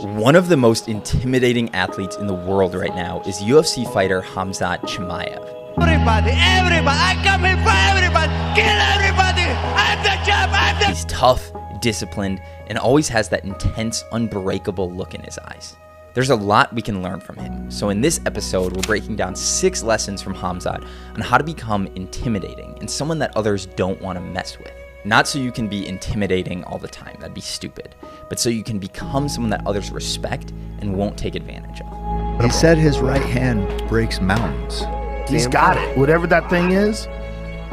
One of the most intimidating athletes in the world right now is UFC fighter Hamza. Everybody, I come here for everybody, kill everybody, I'm the champ, He's tough, disciplined, and always has that intense, unbreakable look in his eyes. There's a lot we can learn from him, so in this episode, we're breaking down 6 lessons from Hamza on how to become intimidating and someone that others don't want to mess with. Not so you can be intimidating all the time, that'd be stupid, but so you can become someone that others respect and won't take advantage of. He said his right hand breaks mountains. He's got it. Whatever that thing is,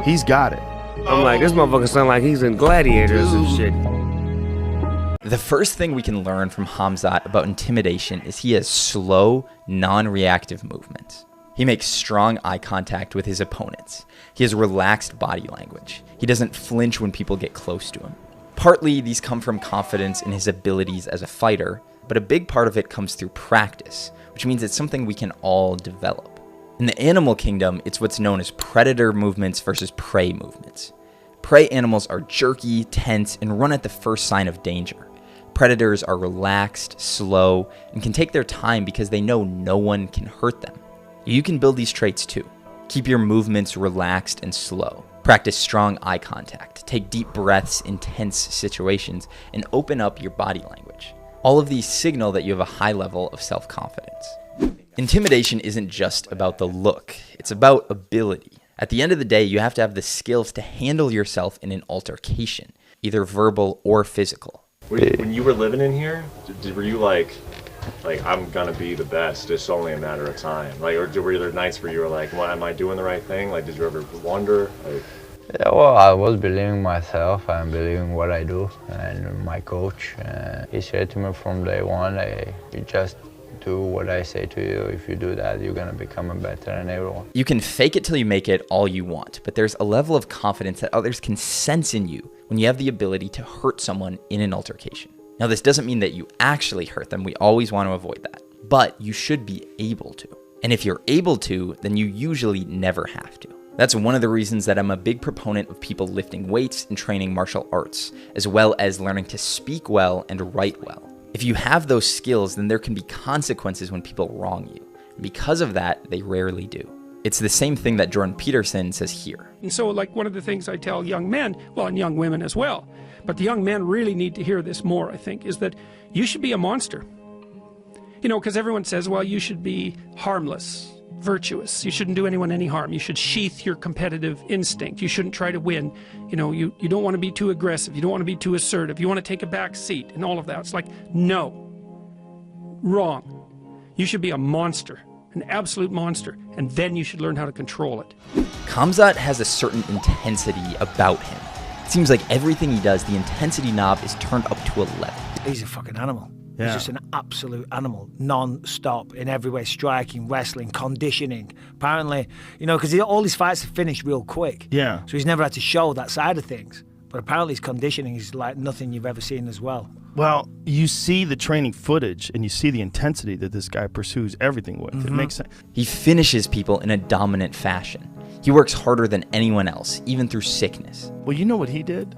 he's got it. I'm like, this motherfucker sound like he's in Gladiators and shit. The first thing we can learn from Hamza about intimidation is he has slow, non-reactive movements. He makes strong eye contact with his opponents. He has relaxed body language. He doesn't flinch when people get close to him. Partly, these come from confidence in his abilities as a fighter, but a big part of it comes through practice, which means it's something we can all develop. In the animal kingdom, it's what's known as predator movements versus prey movements. Prey animals are jerky, tense, and run at the first sign of danger. Predators are relaxed, slow, and can take their time because they know no one can hurt them. You can build these traits too. Keep your movements relaxed and slow. Practice strong eye contact. Take deep breaths in tense situations and open up your body language. All of these signal that you have a high level of self-confidence. Intimidation isn't just about the look, it's about ability. At the end of the day, you have to have the skills to handle yourself in an altercation, either verbal or physical. When you were living in here, were you like I'm gonna be the best, it's only a matter of time? Like, or were there nights where you were like, well, am I doing the right thing? Like, did you ever wonder? Like, yeah, well, I was believing myself and believing what I do, and my coach, he said to me from day one, you just do what I say to you. If you do that, you're gonna become a better than everyone. You can fake it till you make it all you want, but there's a level of confidence that others can sense in you when you have the ability to hurt someone in an altercation. Now, this doesn't mean that you actually hurt them. We always want to avoid that, but you should be able to. And if you're able to, then you usually never have to. That's one of the reasons that I'm a big proponent of people lifting weights and training martial arts, as well as learning to speak well and write well. If you have those skills, then there can be consequences when people wrong you. And because of that, they rarely do. It's the same thing that Jordan Peterson says here. And so, like, one of the things I tell young men, well, and young women as well, but the young men really need to hear this more, I think, is that you should be a monster. You know, because everyone says, well, you should be harmless, virtuous. You shouldn't do anyone any harm. You should sheath your competitive instinct. You shouldn't try to win. You know, you don't want to be too aggressive. You don't want to be too assertive. You want to take a back seat and all of that. It's like, no. Wrong. You should be a monster, an absolute monster, and then you should learn how to control it. Hamza has a certain intensity about him. It seems like everything he does, the intensity knob is turned up to 11. He's a fucking animal. Yeah. He's just an absolute animal, non-stop, in every way, striking, wrestling, conditioning. Apparently, you know, because all his fights are finished real quick. Yeah. So he's never had to show that side of things. But apparently his conditioning is like nothing you've ever seen as well. Well, you see the training footage and you see the intensity that this guy pursues everything with. It makes sense. He finishes people in a dominant fashion. He works harder than anyone else, even through sickness. Well, you know what he did?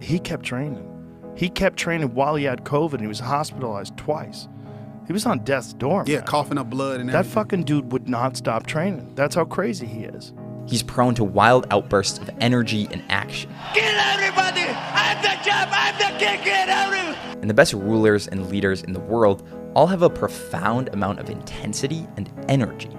He kept training. He kept training while he had COVID and he was hospitalized twice. He was on death's door, Yeah, man. coughing up blood and That everything. fucking dude would not stop training. That's how crazy he is. He's prone to wild outbursts of energy and action. kill everybody, I'm the champ, I'm the king, kill everyone. And the best rulers and leaders in the world all have a profound amount of intensity and energy.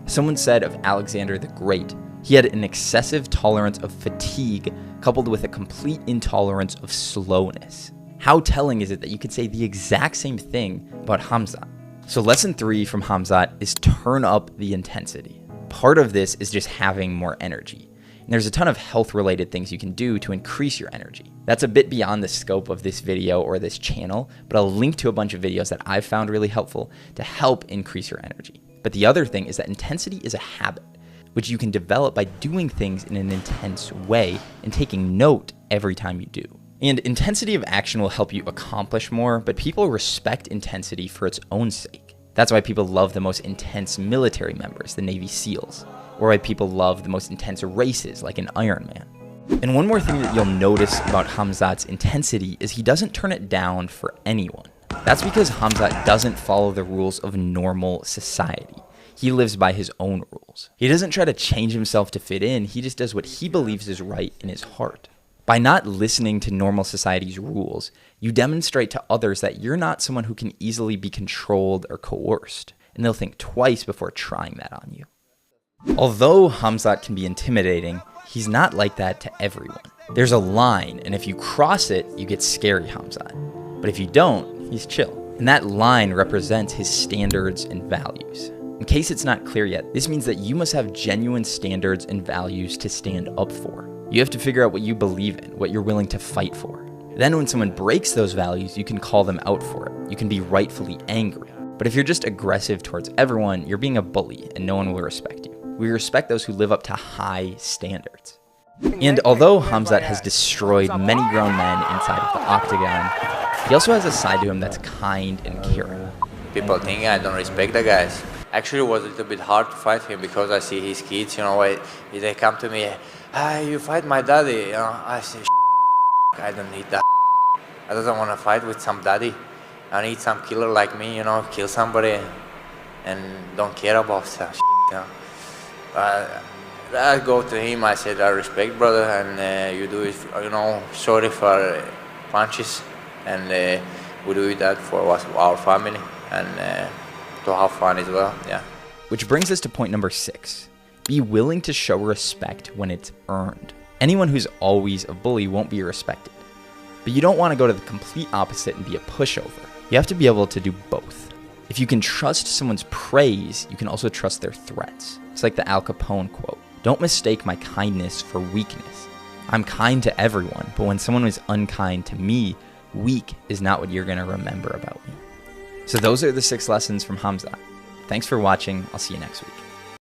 Someone said of Alexander the Great, he had an excessive tolerance of fatigue coupled with a complete intolerance of slowness. How telling is it that you could say the exact same thing about Hamza? So lesson 3 from Hamza is turn up the intensity. Part of this is just having more energy. And there's a ton of health-related things you can do to increase your energy. That's a bit beyond the scope of this video or this channel, but I'll link to a bunch of videos that I've found really helpful to help increase your energy. But the other thing is that intensity is a habit, which you can develop by doing things in an intense way and taking note every time you do. And intensity of action will help you accomplish more, but people respect intensity for its own sake. That's why people love the most intense military members, the Navy SEALs, or why people love the most intense races like an Ironman. And one more thing that you'll notice about Hamza's intensity is he doesn't turn it down for anyone. That's because Hamza doesn't follow the rules of normal society. He lives by his own rules. He doesn't try to change himself to fit in, he just does what he believes is right in his heart. By not listening to normal society's rules, you demonstrate to others that you're not someone who can easily be controlled or coerced, and they'll think twice before trying that on you. Although Hamza can be intimidating, he's not like that to everyone. There's a line, and if you cross it, you get scary Hamza. But if you don't, he's chill. And that line represents his standards and values. In case it's not clear yet, this means that you must have genuine standards and values to stand up for. You have to figure out what you believe in, what you're willing to fight for. Then when someone breaks those values, you can call them out for it. You can be rightfully angry. But if you're just aggressive towards everyone, you're being a bully and no one will respect you. We respect those who live up to high standards. And although Hamza has destroyed many grown men inside of the octagon, he also has a side to him that's kind and caring. People think I don't respect the guys. Actually, it was a little bit hard to fight him because I see his kids, they come to me, you fight my daddy. I say, I don't need that. I don't want to fight with some daddy. I need some killer like me, kill somebody and don't care about stuff. I go to him, I said, I respect, brother, and you do it, sorry for punches, and we do that for our family and to have fun as well, yeah. Which brings us to point number 6. Be willing to show respect when it's earned. Anyone who's always a bully won't be respected. But you don't want to go to the complete opposite and be a pushover. You have to be able to do both. If you can trust someone's praise, you can also trust their threats. It's like the Al Capone quote. Don't mistake my kindness for weakness. I'm kind to everyone, but when someone is unkind to me, weak is not what you're going to remember about me. So those are the 6 lessons from Hamza. Thanks for watching. I'll see you next week.